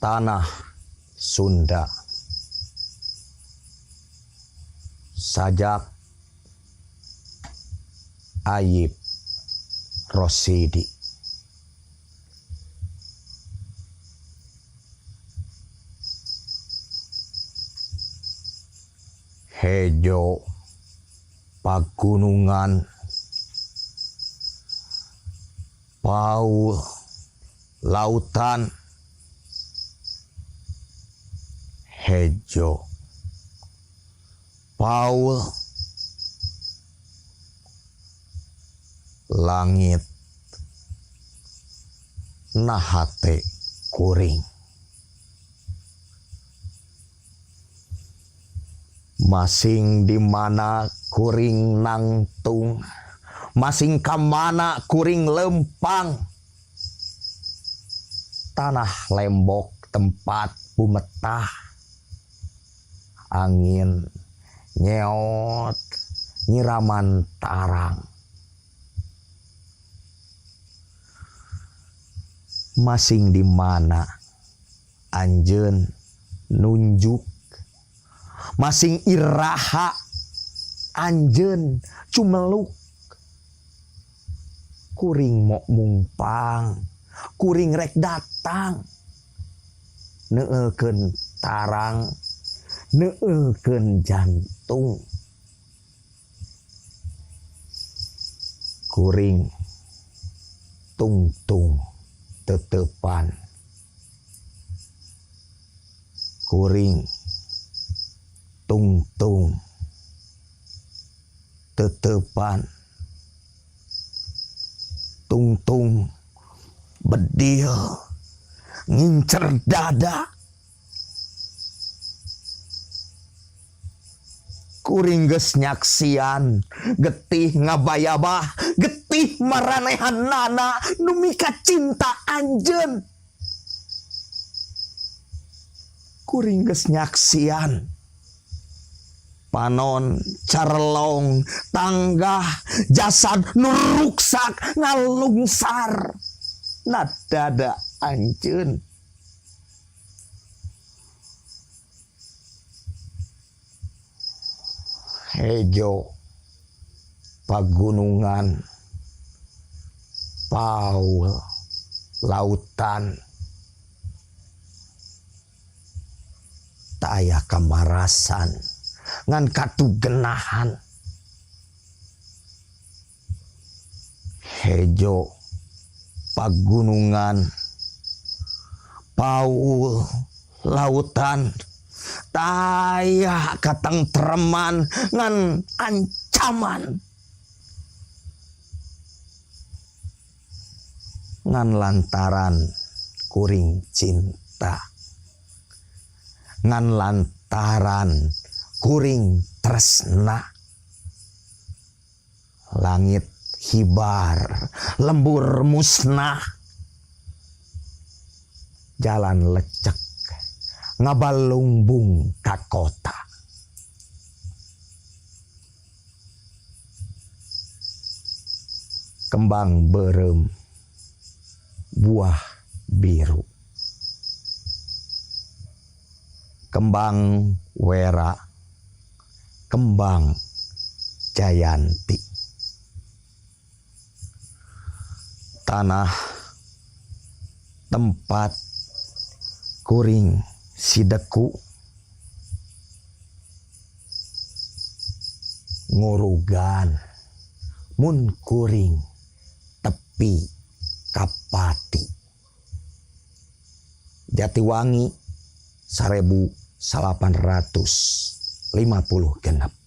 Tanah Sunda. Sajak Ayib Rosidi. Hejo Pagunungan, Paul Lautan, Hejo Paul Langit Nahate Kuring. Masing di mana kuring nangtung, masing kamana kuring lempang. Tanah lembok tempat bumetah, angin nyeot nyiraman tarang. Masing di mana anjeun nunjuk, masing iraha anjeun cumeluk. Kuring mok mungpang, kuring rek datang, neuekeun tarang, neuekeun jantung. Kuring tungtung tetepan, kuring tungtung tetepan, tungtung bedil ngincer dada. Kuring geus nyaksian getih ngabayabah, getih maranehanana nu mika cinta anjeun. Kuring geus nyaksian panon carelong tanggah jasad nu ruksak ngalungsar na dada anjeun. Hejo Pagunungan, Paul Lautan, taya kamarasan ngan katugenahan. Hejo Pagunungan, Paul Lautan, taya katentreman ngan ancaman. Ngan lantaran kuring cinta, ngan lantaran kuring tresna. Langit hibar, lembur musnah, jalan lecek ngabalungbung ka kota. Kembang berem buah biru, kembang wera, kembang jayanti. Tanah tempat kuring sideku ngurugan mun kuring tepi kapati. Jatiwangi 1856.